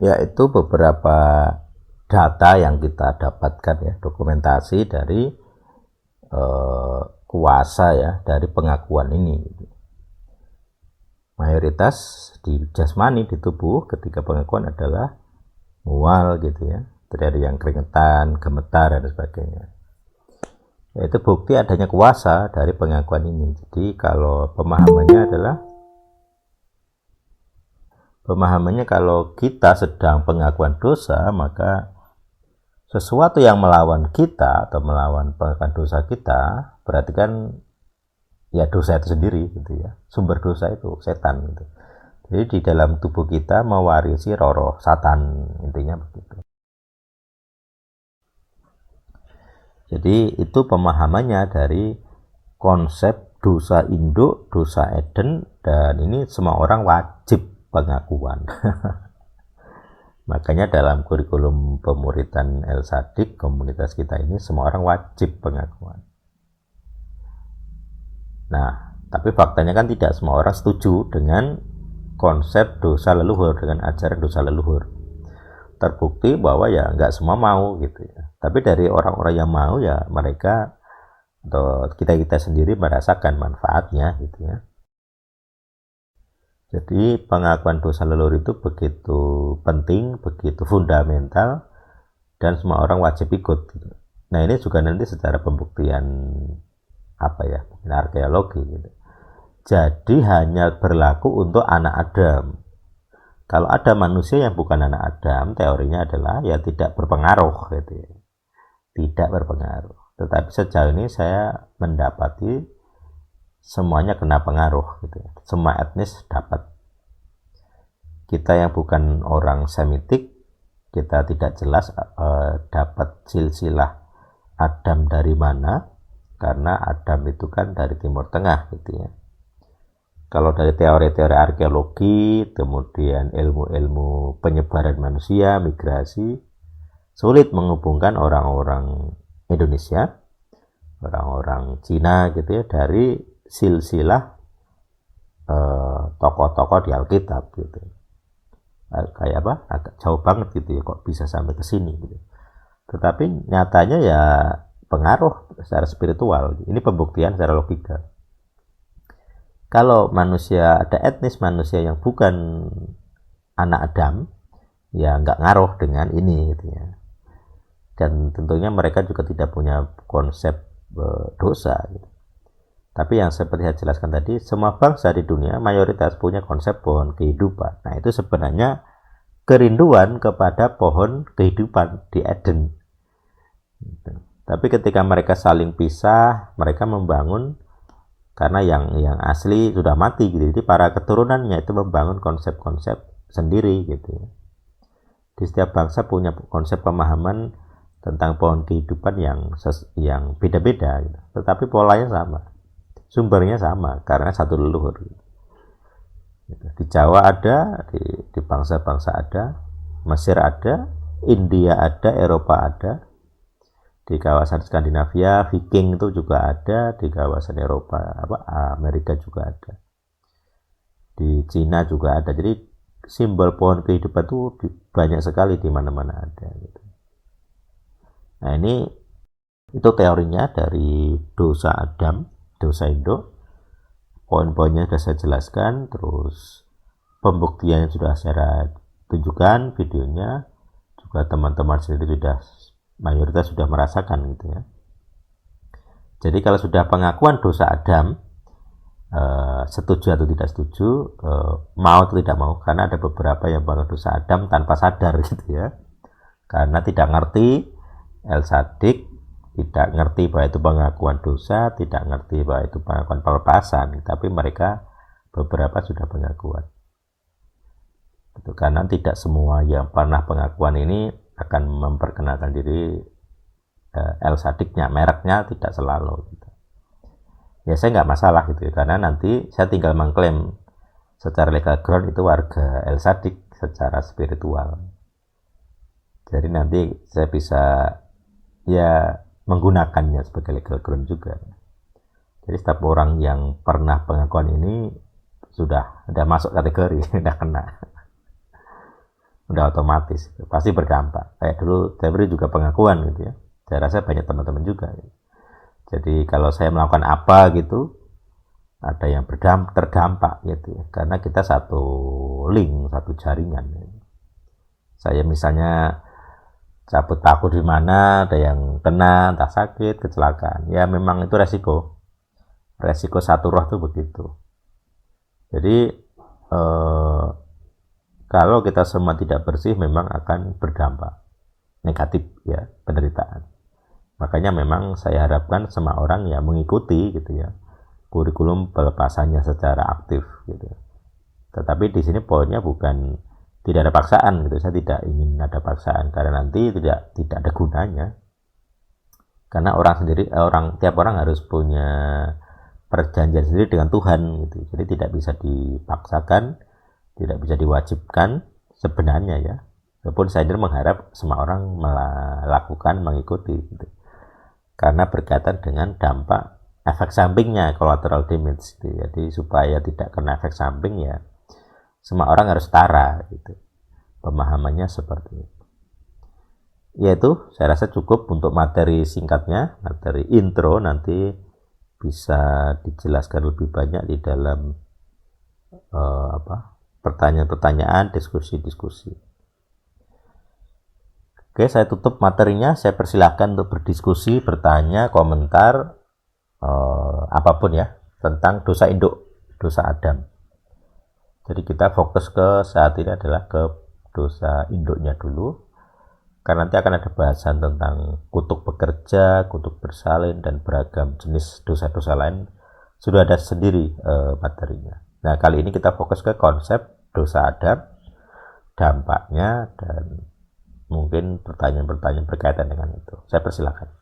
yaitu beberapa data yang kita dapatkan ya, dokumentasi dari kuasa ya dari pengakuan ini. Mayoritas di jasmani di tubuh ketika pengakuan adalah mual gitu ya, terjadi yang keringetan, gemetar dan sebagainya. Itu bukti adanya kuasa dari pengakuan ini. Jadi kalau pemahamannya kalau kita sedang pengakuan dosa, maka sesuatu yang melawan kita atau melawan pengakuan dosa kita berarti kan ya dosa itu sendiri gitu ya. Sumber dosa itu setan gitu. Jadi di dalam tubuh kita mewarisi roh satan, intinya begitu. Jadi itu pemahamannya dari konsep dosa induk, dosa eden, dan ini semua orang wajib pengakuan. Makanya dalam kurikulum pemuridan El Sadik, komunitas kita ini semua orang wajib pengakuan. Nah, tapi faktanya kan tidak semua orang setuju dengan konsep dosa leluhur, dengan ajaran dosa leluhur. Terbukti bahwa ya nggak semua mau gitu ya. Tapi dari orang-orang yang mau ya mereka atau kita sendiri merasakan manfaatnya gitu ya. Jadi pengakuan dosa leluhur itu begitu penting, begitu fundamental, dan semua orang wajib ikut gitu. Nah ini juga nanti secara pembuktian apa ya, arkeologi gitu. Jadi hanya berlaku untuk anak Adam. Kalau ada manusia yang bukan anak Adam, teorinya adalah ya tidak berpengaruh gitu ya. Tidak berpengaruh. Tetapi sejauh ini saya mendapati semuanya kena pengaruh gitu ya. Semua etnis dapat. Kita yang bukan orang Semitik, kita tidak jelas dapat silsilah Adam dari mana, karena Adam itu kan dari Timur Tengah gitu ya. Kalau dari teori-teori arkeologi, kemudian ilmu-ilmu penyebaran manusia, migrasi, sulit menghubungkan orang-orang Indonesia, orang-orang Cina gitu ya, dari silsilah tokoh-tokoh di Alkitab gitu. Kayak apa? Agak jauh banget gitu ya, kok bisa sampai ke sini gitu. Tetapi nyatanya ya pengaruh secara spiritual. Ini pembuktian secara logika. Kalau manusia, ada etnis manusia yang bukan anak Adam, ya nggak ngaruh dengan ini gitu ya. Dan tentunya mereka juga tidak punya konsep dosa gitu. Tapi yang seperti saya jelaskan tadi, semua bangsa di dunia mayoritas punya konsep pohon kehidupan. Nah itu sebenarnya kerinduan kepada pohon kehidupan di Eden gitu. Tapi ketika mereka saling pisah, mereka membangun, karena yang asli sudah mati gitu. Jadi para keturunannya itu membangun konsep-konsep sendiri gitu ya. Di setiap bangsa punya konsep pemahaman tentang pohon kehidupan yang beda-beda gitu. Tetapi polanya sama, sumbernya sama, karena satu leluhur gitu. Di Jawa ada, di bangsa-bangsa ada, Mesir ada, India ada, Eropa ada, di kawasan Skandinavia, Viking itu juga ada, di kawasan Eropa, Amerika juga ada, di Cina juga ada. Jadi simbol pohon kehidupan itu banyak sekali, di mana-mana ada gitu. Nah ini itu teorinya dari dosa Adam, dosa induk. Poin-poinnya sudah saya jelaskan, terus pembuktiannya sudah saya tunjukkan videonya, juga teman-teman sendiri mayoritas sudah merasakan gitu ya. Jadi kalau sudah pengakuan dosa Adam, setuju atau tidak setuju, mau atau tidak mau, karena ada beberapa yang pengakuan dosa Adam tanpa sadar gitu ya, karena tidak ngerti El Sadik, tidak ngerti bahwa itu pengakuan dosa, tidak ngerti bahwa itu pengakuan pelepasan, tapi mereka beberapa sudah pengakuan. Itu karena tidak semua yang pernah pengakuan ini akan memperkenalkan diri El Sadiknya, mereknya tidak selalu gitu. Ya saya nggak masalah gitu ya, karena nanti saya tinggal mengklaim secara legal ground itu warga El Sadik secara spiritual. Jadi nanti saya bisa ya menggunakannya sebagai legal ground juga. Jadi setiap orang yang pernah pengakuan ini sudah masuk kategori, sudah kena. udah otomatis pasti berdampak. Kayak dulu saya beri juga pengakuan gitu ya, saya rasa banyak teman-teman juga gitu. Jadi kalau saya melakukan apa gitu ada yang terdampak gitu ya, karena kita satu link, satu jaringan gitu. Saya misalnya cabut paku di mana, ada yang kena, entah sakit, kecelakaan, ya memang itu resiko satu roh tuh begitu. Jadi kalau kita semua tidak bersih memang akan berdampak negatif ya, penderitaan. Makanya memang saya harapkan semua orang ya mengikuti gitu ya kurikulum pelepasannya secara aktif gitu. Tetapi di sini poinnya bukan tidak ada paksaan gitu. Saya tidak ingin ada paksaan karena nanti tidak ada gunanya. Karena tiap orang harus punya perjanjian sendiri dengan Tuhan gitu. Jadi tidak bisa dipaksakan, tidak bisa diwajibkan sebenarnya ya. Walaupun saya mengharap semua orang melakukan, mengikuti gitu. Karena berkaitan dengan dampak efek sampingnya, collateral damage gitu. Jadi supaya tidak kena efek samping ya semua orang harus setara gitu. Pemahamannya seperti itu. Yaitu saya rasa cukup untuk materi singkatnya, materi intro, nanti bisa dijelaskan lebih banyak di dalam pertanyaan-pertanyaan, diskusi-diskusi. Oke, saya tutup materinya. Saya persilahkan untuk berdiskusi, bertanya, komentar, apapun ya, tentang dosa induk, dosa Adam. Jadi kita fokus ke saat ini adalah ke dosa induknya dulu. Karena nanti akan ada bahasan tentang kutuk bekerja, kutuk bersalin, dan beragam jenis dosa-dosa lain. Sudah ada sendiri materinya. Nah, kali ini kita fokus ke konsep dosa Adam, dampaknya, dan mungkin pertanyaan-pertanyaan berkaitan dengan itu. Saya persilakan.